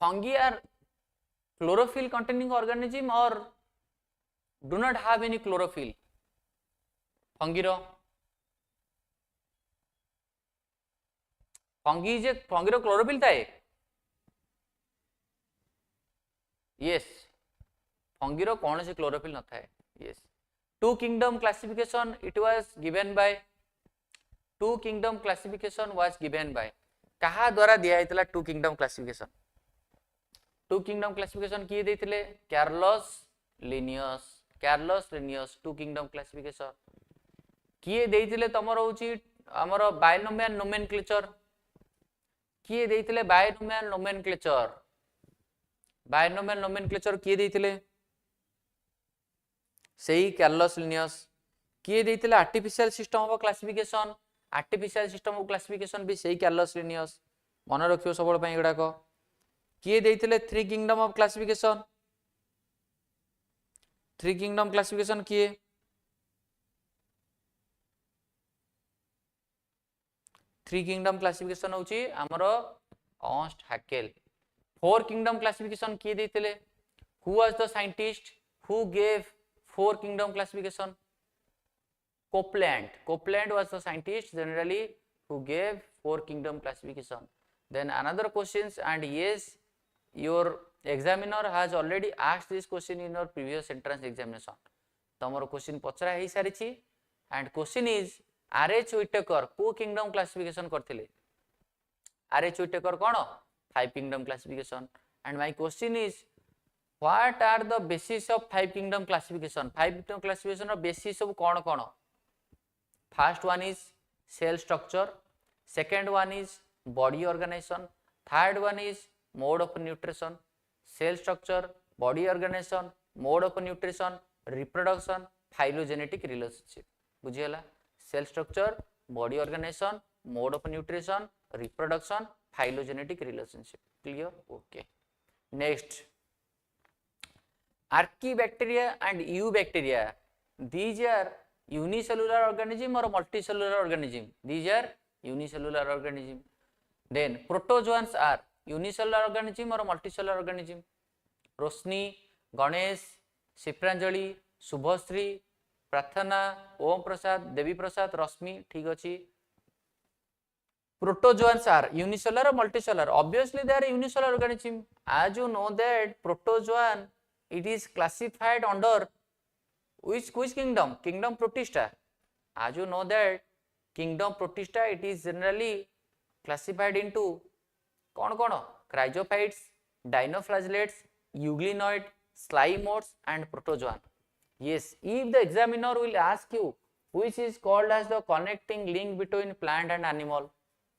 fungi are chlorophyll containing organism or do not have any chlorophyll? Fungi रो fungi रो chlorophyll थाए yes fungi रो कौन से chlorophyll न थाए yes two kingdom classification it was given by कहा द्वारा दिया हैतला टू किंगडम क्लासिफिकेशन किए देथिले Carolus Linnaeus two kingdom classification किए देथिले तमर होची हमर बायनोमियल नोमेनक्लेचर किए देथिले बायनोमियल नोमेनक्लेचर किए देथिले सेही कार्लोस लिनियस किए देथिले आर्टिफिशियल सिस्टम ऑफ क्लासिफिकेशन भी सेही कार्लोस लिनियस मन रखियो सबल पई एडा को किए देथिले three kingdom of classification three kingdom classification किए? थ्री किंगडम क्लासिफिकेशन होची हमर Ernst Haeckel. Four kingdom classification किए देथिले? Who was the scientist who gave four kingdom classification? Copeland was the scientist generally who gave four kingdom classification. Then another questions, and yes, your examiner has already asked this question in your previous entrance examination. तमर question पचरा हे सारिछि and question is RH Whittaker को kingdom classification करथिले? RH Whittaker cone? Five kingdom classification. And my question is, what are the basis of five kingdom classification? Five kingdom classification of basis सब कोन कोन? First one is cell structure, second one is body organization, third one is mode of nutrition. Cell structure, body organization, mode of nutrition, reproduction, phylogenetic relationship. बुझियला? Cell structure, body organization, mode of nutrition, reproduction, phylogenetic relationship. Clear? Okay. Next, Archaebacteria and Eubacteria. These are unicellular organism or multicellular organism? These are unicellular organism. Then protozoans are unicellular organism or multicellular organism? Rosni, Ganesh, Shipranjali, Subhasri, Prathana, Om Prasad, Devi Prasad, Rashmi. ठीक अछि. Protozoans are unicellular or multicellular? Obviously they are unicellular organism. As you know that protozoan, it is classified under which kingdom? Kingdom Protista. As you know that kingdom Protista, it is generally classified into kon? Cryophytes, dinoflagellates, euglenoid, slimemodes and protozoan. Yes, if the examiner will ask you which is called as the connecting link between plant and animal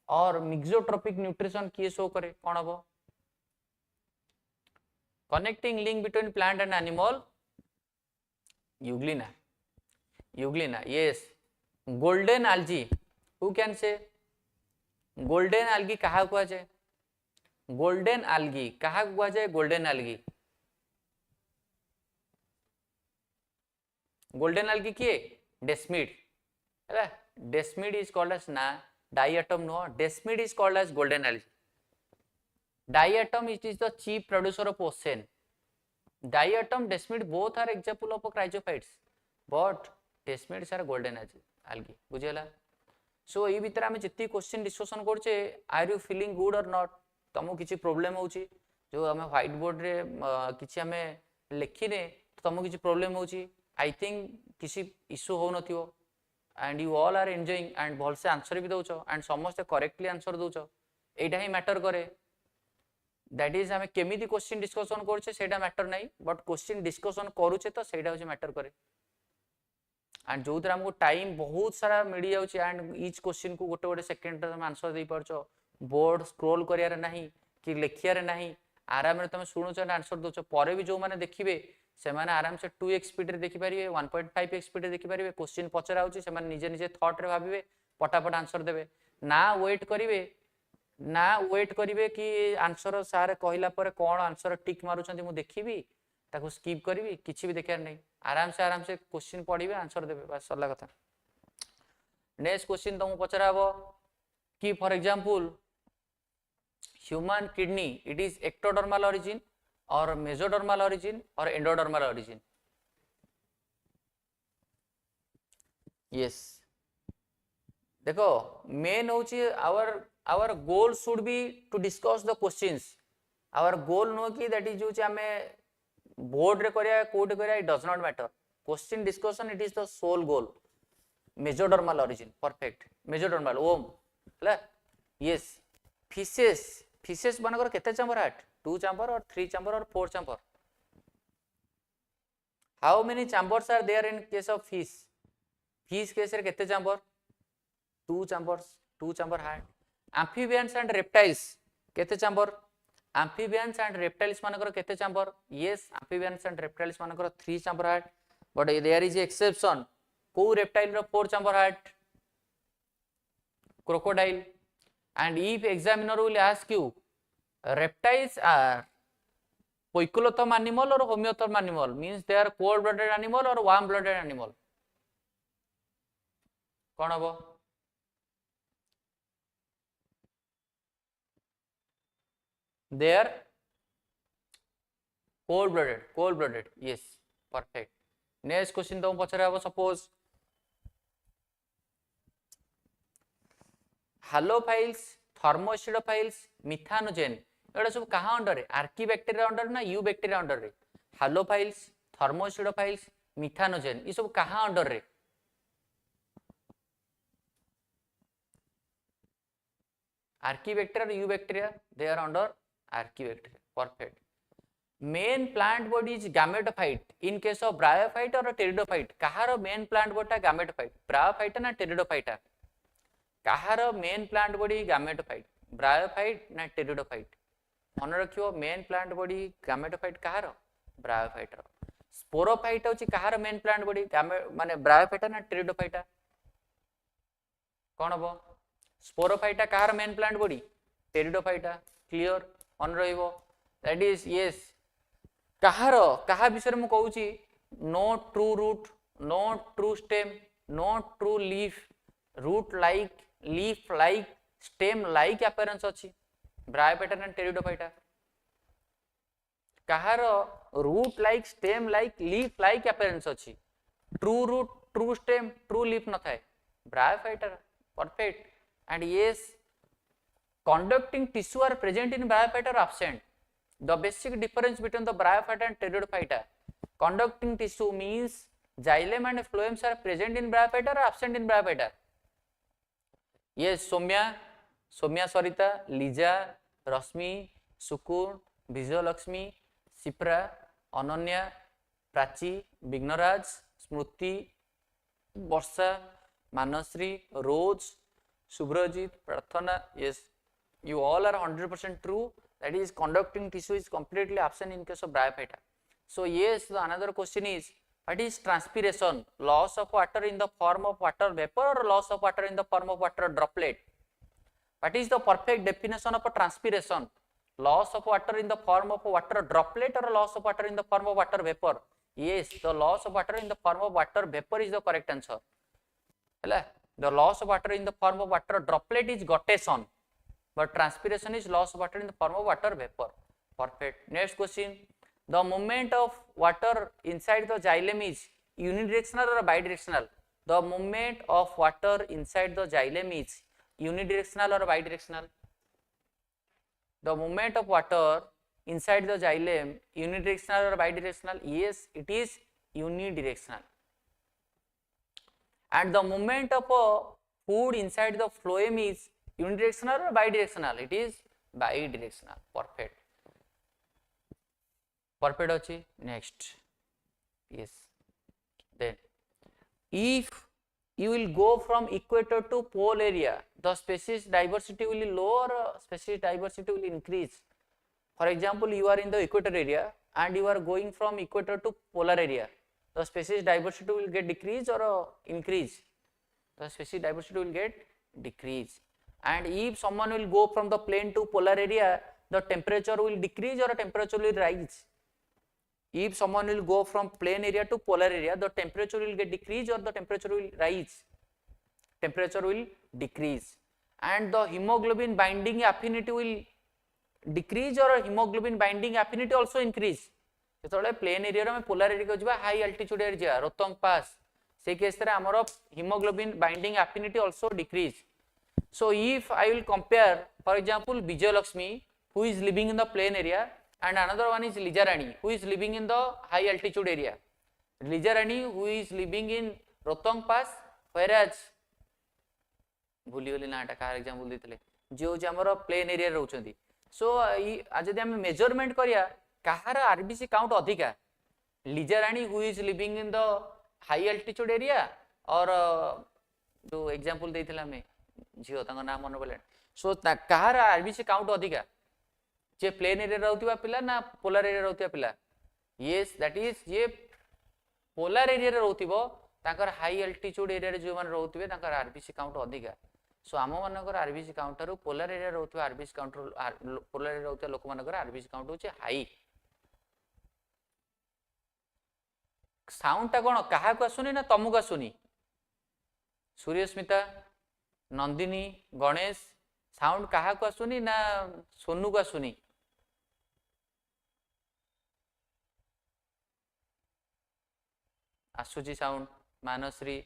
or mixotropic nutrition किए show करे kon habo? Connecting link between plant and animal, Euglena. Yes. Golden algae. Who can say? Golden algae कहा कुआ जाए? Golden algae कहा कुआ जाए? Golden algae. Golden algae किए? Desmid. Desmid is called as diatom no. Desmid is called as golden algae. Diatom it is the chief producer of ocean. Diatom, desmid both are example of cryophytes, but desmids are golden algae. बुझेला? So ये भीतर आमे जितनी question discussion करछे, are you feeling good और not? तमो किछि problem होउची? जो आमे व्हाइट बोर्ड रे किछि आमे लेखिने तमो किछि प्रॉब्लम होउची? आई थिंक किछि इशू हो नथियो and you all are enjoying and भल से आंसर भी दउछो एंड समस्त करेक्टली आंसर दउछो. एटा ही मैटर करे. दैट इज आमे केमिति क्वेश्चन डिस्कशन करछे सेटा मैटर नाही, बट क्वेश्चन डिस्कशन करूछे तो सेटा होचे मैटर करे. एंड जो हमको टाइम बहुत सारा मिल जाउछे एंड ईच क्वेश्चन को गोटे गोटे सेकंड रे आंसर दे परछो. बोर्ड स्क्रॉल करियार नाही कि लेखियार नाही, आराम रे तमे सुनुछो एंड आंसर दोछो. परे भी जो माने देखिबे से माने आराम से 2x स्पीड रे देखि परिबे, 1.5x स्पीड रे देखि परिबे. क्वेश्चन पचरा होउची से माने निजे निजे थॉट रे भाबिबे, पटापट आंसर देबे. ना वेट करिवे कि आंसर सारे कहला पर कोन आंसर टिक मारुछंती मु देखिबी ताको स्किप करिवि, किछि भी देखियार नै. आराम से क्वेश्चन पढिबे, आंसर देबे, बस सरला कथा. नेक्स्ट क्वेश्चन तुम पचराबो कि for example human kidney it is ectodermal origin और मेसोडर्मल ओरिजिन और एंडोडर्मल ओरिजिन? यस. देखो मेन होची our goal should be to discuss the questions. Our goal no ki that is जो आमे बोर्ड रे करिया कोड करिया, it does not matter. Question discussion it is the sole goal. Mesodermal origin, perfect. Mesodermal ओम ହେଲା. Yes. Fishes मानकर केते chamber हाट? 2 chamber और 3 chamber और 4 chamber. How many chambers are there in case of fish? Fish case रे केते chamber? 2 chambers, 2 chamber हाट. Amphibians and reptiles केते chamber? Amphibians and reptiles मानकर केते chamber? Yes, amphibians and reptiles मानकर 3 chamber Haat. But there is a exception. को reptile row 4 chamber Haat? Crocodile. And if examiner will ask you reptiles are poikilothom animal or homeotherm animal, means they are cold blooded animal or warm blooded animal. कौन हबो? They are cold blooded, yes, perfect. Next question तुम पचरे हबो, suppose halophiles, thermoacidophiles, methanogen, एटा सब कहाँ under रे? Archaebacteria under ना eubacteria under रे? halophiles, thermoacidophiles, methanogen, ये सब कहाँ अंडर रे? Archaebacteria or eubacteria? They are under Archaebacteria. Perfect. Main plant body is gametophyte. In case of bryophyte or pteridophyte, kaharo main plant body is gametophyte. Bryophyte na pteridophyte? Kaharo main plant body is gametophyte. Bryophyte na pteridophyte? मन रखियो main plant body gametophyte कहार bryophyte रो sporophyte होची कहार main plant body माने bryophyte ना pteridophyte कोन हबो स्पोरोफाइट कहार main plant body pteridophyte clear ऑन रहिबो दैट इज यस कहार कहा विषय मु कहूची no true root no true stem no true leaf root like leaf like stem like appearance अछि ब्रायोफाइटा ना टेरिडोफाइटा कहार root like stem like leaf like appearance अछि true root true stem true leaf न थाए Bryophyta perfect and yes conducting tissue are present in bryophyta or absent. The basic difference between the bryophyta and pteridophyta, conducting tissue means xylem and phloems are present in bryophyta or absent in bryophyta. Yes, Somya Sarita, Lija, Rasmi, Sukun, Vijayalakshmi, Sipra, Ananya, Prachi, Vignoraj, Smruti, Barsha, Manasri, Rose, Subhrajit, Prathana. Yes, you all are 100% true. That is, conducting tissue is completely absent in case of bryophyta. So yes, the another question is, what is transpiration? Loss of water in the form of water vapor or loss of water in the form of water droplet? What is the perfect definition of a transpiration? Loss of water in the form of a water droplet or loss of water in the form of water vapor? Yes, the loss of water in the form of water vapor is the correct answer. The loss of water in the form of water droplet is guttation, but transpiration is loss of water in the form of water vapor. Perfect. Next question. The movement of water inside the xylem is unidirectional or bidirectional? The movement of water inside the xylem is unidirectional or bidirectional? The movement of water inside the xylem unidirectional or bidirectional? Yes, it is unidirectional. And the movement of food inside the phloem is unidirectional or bidirectional? It is bidirectional. Perfect. Perfect achi. Next. Yes. Then, if you will go from equator to pole area, the species diversity will be low or species diversity will increase. For example, you are in the equator area and you are going from equator to polar area. The species diversity will get decrease or increase? The species diversity will get decrease. And if someone will go from the plain to polar area, the temperature will decrease or temperature will rise? If someone will go from plain area to polar area, the temperature will get decrease or the temperature will rise? Temperature will decrease. And the hemoglobin binding affinity will decrease or hemoglobin binding affinity also increase? जो plain area में polar area को high altitude area Rohtang pass से case रे हमर hemoglobin binding affinity also decrease. So if I will compare for example Vijayalakshmi who is living in the plain area and another one is Lizarani who is living in the high altitude area. Lizarani who is living in Rohtang pass whereas भूली गली नाटा का example देतले जो जे हमर plain area रहउछंती. सो आज जदि हम measurement करिया कहार RBC count अधिका Lizarani who is living in the high altitude area और जो एग्जांपल देथिला में झियो तांग नाम मन पड़े. सो कहार आरबीसी काउंट अधिका जे प्लेन एरिया रहउतिबा पिला ना पोलर एरिया रहउतिबा पिला? यस, दैट इज जे पोलर एरिया रहउतिबो तांकर हाई अल्टीट्यूड एरिया रे जो मान रहउतिबे तांकर आरबीसी काउंट अधिका. सो आम मानकर आरबीसी काउंट रो पोलर एरिया रहउतिबा आरबीसी काउंट पोलर एरिया रहउतिबा लोक मानकर आरबीसी काउंट होचे हाई. साउंड टा कोन काहा को आसुनी ना तमु को आसुनी सूर्यस्मिता नंदिनी गणेश साउंड काहा को आसुनी ना सोनू को आसुनी आसुची साउंड मानश्री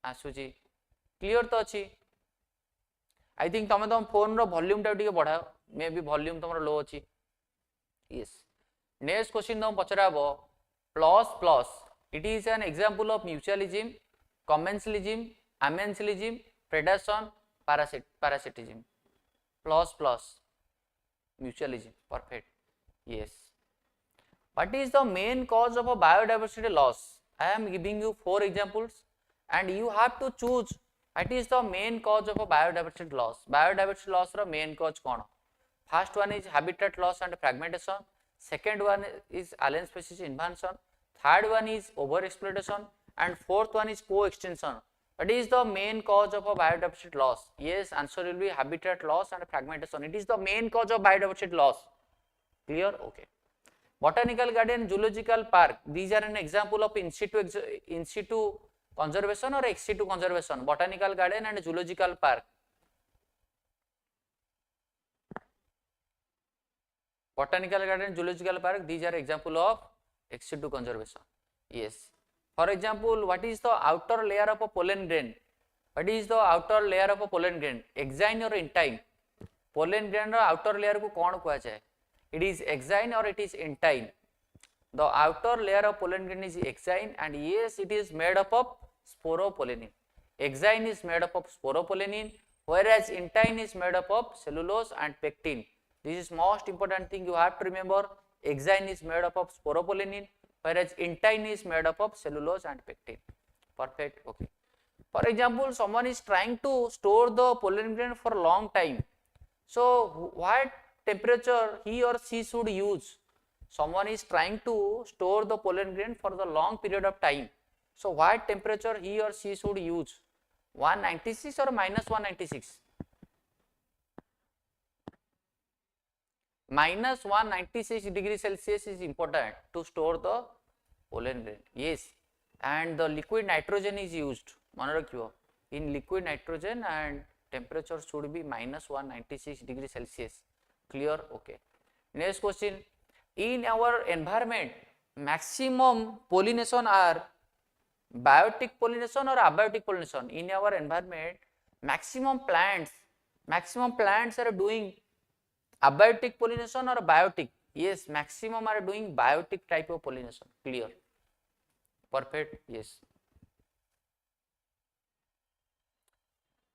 आसुची क्लियर तो अच्छी आई थिंक तुम तुम फोन रो वॉल्यूम टा बढ़ाओ मे बी वॉल्यूम तुम लो अच्छी यस नेक्स्ट क्वेश्चन तुम पचराबो plus plus it is an example of mutualism commensalism amensalism predation parasitism plus plus mutualism perfect yes what is the main cause of a biodiversity loss I am giving you 4 examples and you have to choose what is the main cause of a biodiversity loss ro main cause kon first one is habitat loss and fragmentation second one is alien species invasion third one is overexploitation and fourth one is co-extinction. What is the main cause of a biodiversity loss? Yes, answer will be habitat loss and fragmentation. It is the main cause of biodiversity loss. Clear? Okay. Botanical garden, zoological park. These are an example of in situ conservation or ex situ conservation. Botanical garden and zoological park. Botanical garden, zoological park. These are example of ex situ conservation. Yes. For example, what is the outer layer of a pollen grain? What is the outer layer of a pollen grain? Exine or intine? Pollen grain ro outer layer को कौन कहा जाए? It is exine or it is intine? The outer layer of pollen grain is exine and yes, it is made up of sporopollenin. Exine is made up of sporopollenin, whereas intine is made up of cellulose and pectin. This is most important thing you have to remember. Exine is made up of sporopollenin, whereas intine is made up of cellulose and pectin. Perfect. Okay. For example, someone is trying to store the pollen grain for a long time. So, what temperature he or she should use? Someone is trying to store the pollen grain for the long period of time. So, what temperature he or she should use? 196 or minus 196? Minus 196 degree Celsius is important to store the pollen grain. Yes, and the liquid nitrogen is used. Mane rakhibo, in liquid nitrogen and temperature should be minus 196 degree Celsius. Clear? Okay. Next question. In our environment, maximum pollination are biotic pollination or abiotic pollination? In our environment, maximum plants are doing abiotic pollination or biotic? Yes, maximum are doing biotic type of pollination. Clear? Perfect. Yes.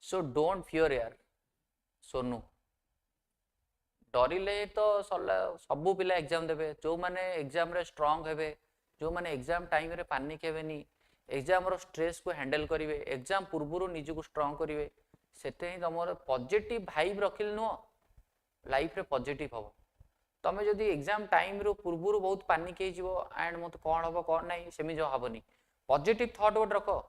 So don't fear यार सोनू डरिले तो सबू पिला exam देबे जो माने exam रे strong हेबे जो माने एग्जाम टाइम रे पानिक हेबेनी एग्जाम रो स्ट्रेस को हैंडल करिवे एग्जाम पूर्वरु निज को स्ट्रांग करिवे सेते ही तमरो पॉजिटिव वाइब रखिल नो लाइफ रे पॉजिटिव हो तमे जदी एग्जाम टाइम रो पूर्वरु बहुत पानिक हे जिवो एंड मत कोन हबो कोन नाही सेमी जो हबनी पॉजिटिव थॉट वर्ड रखो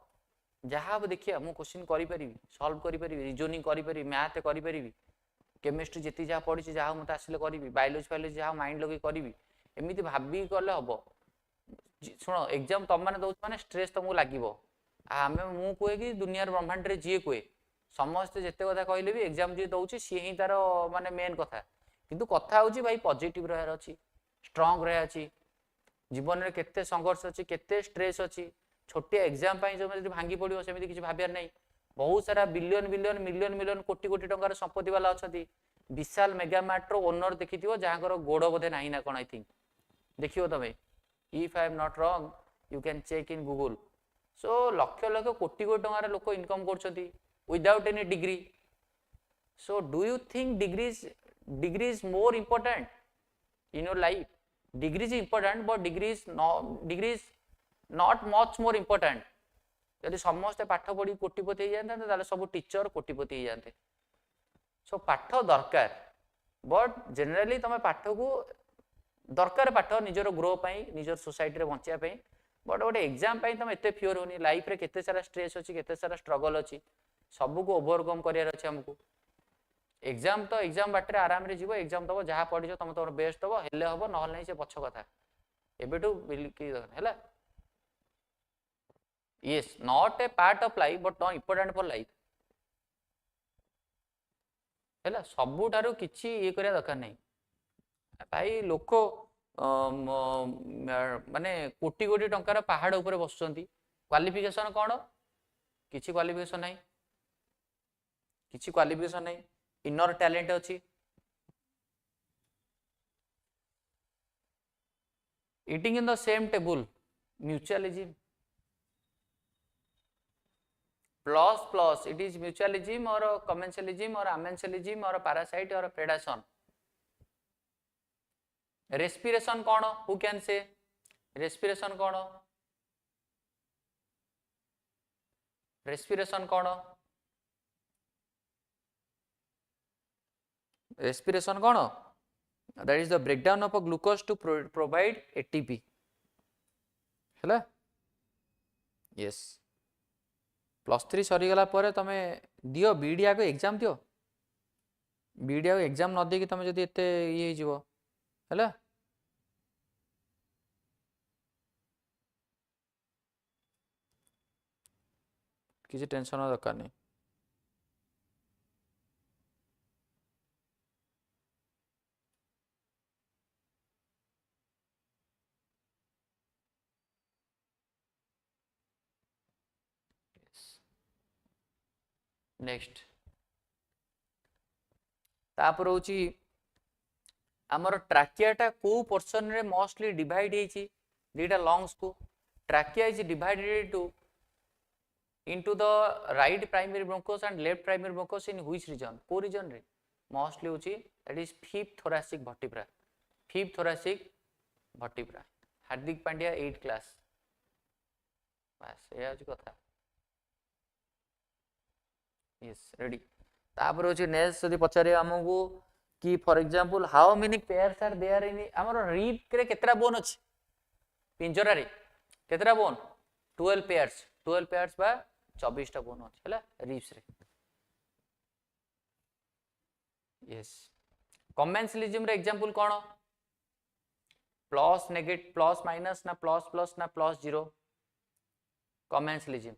जहाँ देखिए मु क्वेश्चन करि परिबी सॉल्व करि परिबी रीजनिंग करि परिबी मैथ करि परिबी केमिस्ट्री जेती जहाँ पढ़ी जहाँ मत आसिले करी बायोलॉजी जहाँ माइंड लगे करी एमती भाभी कले हम शुण एग्जाम तुम मैंने दौर मैंने स्ट्रेस तुमको लगे आम मु कहे कि दुनिया ब्रह्मांड जी कहे समस्ते जिते कथा कहले भी एग्जाम जी दौर सी ही तार माने मेन कथा किंतु कथा हूँ भाई पॉजिटिव रहार अच्छी स्ट्रांग रहा अच्छी जीवन में केते संघर्ष अच्छी केते स्ट्रेस अच्छी छोटिया एग्जाम जो भांगी पड़ो सेमती किसी भाबार नहीं बहुत सारा बिलियन बिलियन मिलियन मिलियन कोटी कोटी टंकार संपत्ति वाला अच्छा विशाल मेगामार्ट रो ओनर देखी जहाँ गोड़ बोधे ना ना कौन आई थिंक देखियो तमें if I am not wrong you can check in Google so लक्ष लक्ष कोटी कोटी टंकार लोक इनकम कर without any degree so do you think degree is more important in your life degree is important but degree is not much more important यदि समस्ते पाठ पढ़ी कोटिपति हो जाते सब टीचर कोटिपति हो जाते सो पाठ दरकार बट जनरली तुम पाठ को दरकार पाठ निजर ग्रो निजर सोसाइटी बचापी बट गोटे एग्जाम तुम एत फियर होनी लाइफ रे केते सारा स्ट्रेस अच्छी केते सारा स्ट्रगल अच्छी सबू को ओवरकम करार अच्छे आमको एग्जाम तो एग्जाम बाटे आराम रे जीव एग्जाम दब जहाँ पढ़ी तुम तुम बेस्ट दब हेले हम ना से पछ कथा एबेठू है yes, not a part of life but not important for life. ହେଲା ସବୁଠାରୁ କିଛି ଇଏ କରିବା ଦରକାର ନାହିଁ ଭାଇ ଲୋକ ମାନେ କୋଟି କୋଟି ଟଙ୍କାର ପାହାଡ଼ ଉପରେ ବସୁଛନ୍ତି କ୍ୱାଲିଫିକେସନ କ'ଣ କିଛି କ୍ୱାଲିଫିକେସନ ନାହିଁ କିଛି କ୍ୱାଲିଫିକେସନ ନାହିଁ ଇନର ଟ୍ୟାଲେଣ୍ଟ ଅଛି eating in the same table mutualism plus it is mutualism or commensalism or amensalism or parasite or predation. Respiration कौन who can say respiration कौन respiration कौन respiration कौन that is the breakdown of a glucose to provide ATP हैला yes +3 सरीगला पर तमे दियो बीडिया को exam दियो बीडिया को एग्जाम न दे कि तमे जदी एते ये जीवो हैला किसी टेंशन दरकार नहीं नेक्स्ट तापर होची हमर ट्रैकियाटा को पोर्शन रे मोस्टली डिवाइड हेची दीटा लंग्स को trachea is divided into the right primary bronchus and left primary bronchus in which region को region रे मोस्टली होची that is fifth thoracic vertebra fifth thoracic vertebra Hardik Pandya 8 class बस ये होची कथा yes ready तापर होची नेक्स्ट यदि पचारे हमकु कि for example how many pairs are there in हमर रीप रे केतरा बोन अछि पिंजरा रे केतरा बोन 12 पेयर्स बा 24 टा बोन अछि हला रीप्स रे यस कमेंसलिज्म रे example cone plus negative plus minus ना प्लस ना प्लस 0 कमेंसलिज्म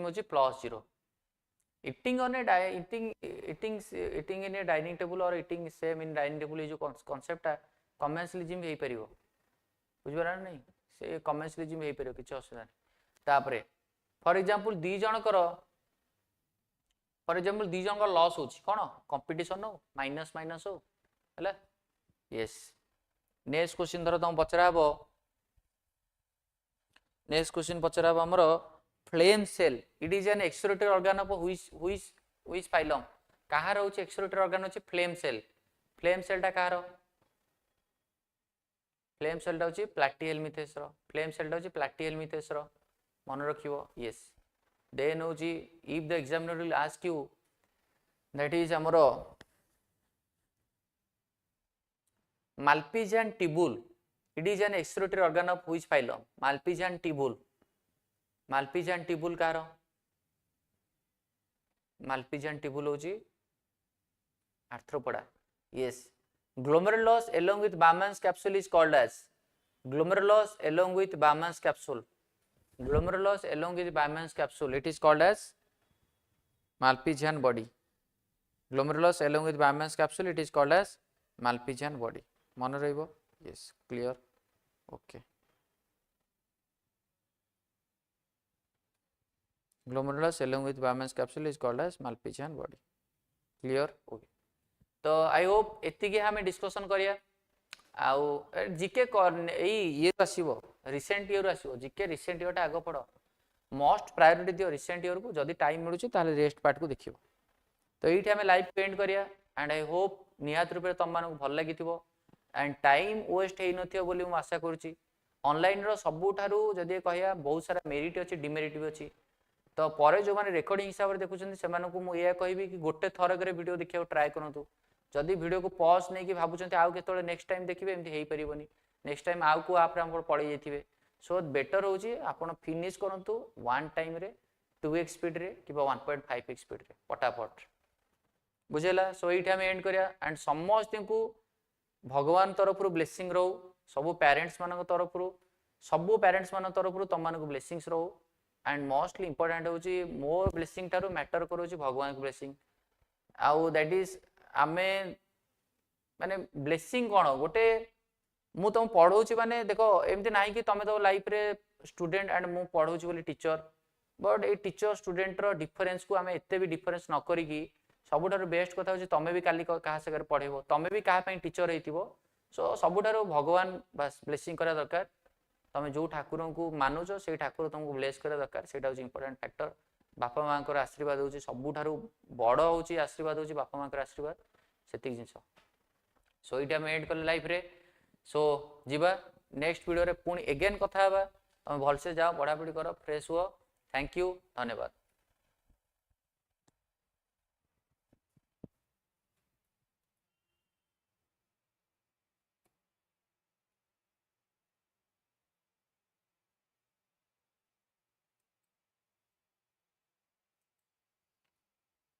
होची plus 0 eating on a eating in a dining table or eating same in dining table जो concept है कमेंसलिज्म हे परिबो बुझबरा नहीं से कमेंसलिज्म हे परिबो किछ असुविधा नहीं तापरे फॉर एग्जांपल दी जण कर लॉस होची कोन कंपटीशन हो माइनस हो हला यस नेक्स्ट क्वेश्चन धर तुम पचराबो नेक्स्ट क्वेश्चन पचराबो हमरो flame cell it is an excretory organ of which phylum कहार होची एक्सक्रीटरी ऑर्गन होची फ्लेम सेल टा कहार फ्लेम सेल टा होची प्लैटिहेल्मिन्थेस रो फ्लेम सेल टा होची प्लैटिहेल्मिन्थेस रो मन रखिबो यस देन होची if the examiner will ask you that is हमरो Malpighian tubule it is an excretory organ of which phylum Malpighian tubule कार माल्पिजियन टिबुल होची Arthropoda yes glomerulus along with Bowman's capsule is called as glomerulus along with Bowman's capsule it is called as Malpighian body glomerulus along with Bowman's capsule it is called as Malpighian body मन रहिबो yes clear okay glomerulus along with Bowman's capsule is called as Malpighian body clear okay तो I hope एतिके हमें discussion करिया आउ GK ये आसीबो recent year आसीबो GK recent year टा आगो पड़ो मोस्ट प्रायोरिटी दियो रिसेंट ईयर को जदी टाइम मिलुची ताले रेस्ट पार्ट को देखिबो तो एठी हमें लाइव पेंट करिया एंड आई होप निहात रूप तम मानक भल लागिथिबो एंड टाइम वेस्ट हेइ नथियो बोली हम आशा करूची ऑनलाइन रो सबुठारू जदी कहया बहुत सारा मेरिट अछि डिमेरिट भी अछि तो परे जो माने रिकॉर्डिंग हिसाब रे देखुछन से मानकु मु या कहबी कि गोटे थरक रे वीडियो देखियो ट्राई करंतु जदी वीडियो को पॉज नहीं कि भाबुचंती आउ केतोले नेक्स्ट टाइम देखिबे एमती हेइ परिबोनी नेक्स्ट टाइम आउ को आप हम पड़ी जेथिबे सो बेटर होची आपण फिनिश करंतु वन टाइम रे 2x स्पीड रे कि 1.5x स्पीड रे फटाफट बुझेला सो एठी हम एंड करिया एंड समस्त को भगवान तरफ रु ब्लेसिंग रहू सब पेरेंट्स मानक तरफ रु सबू पेरेंट्स मान तरफ तुम मानक ब्लेसिंग्स रो एंड मोस्टली इंपोर्टेंट होची मोर ब्लेसिंग टारू मैटर करोची भगवान ब्लेसिंग आउ दैट इज आमे माने ब्लेसिंग कोन गोटे मु तुम पढ़ाऊँ माने देख एमती ना कि तुम तो लाइफ रे स्टूडेंट एंड मु पढ़ाऊँ बोली टीचर बट ये टीचर स्टूडेंट रो डिफरेंस को आम एत भी डिफरेंस न करिकी सबुठार बेस्ट कथा हो तुम भी काली क्या सागर पढ़ेब तुम भी क्या टीचर हो सो सबुठार भगवान बस ब्लेसिंग करा दरकार तुम जो ठाकुर को मानुच से ठाकुर तुमको ब्लेस करा दरकार से इंपोर्टेंट फैक्टर बापा माँ को आशीर्वाद हो सबुठार बड़ हो आशीर्वाद हो बापा माँ आशीर्वाद से जिनस सो ये आम एड कले लाइफ रे सो जीवा नेक्स्ट वीडियो रे पुणी एगेन कथा तुम भलसे जाओ पढ़ापढ़ी कर फ्रेश हुआ थैंक यू धन्यवाद।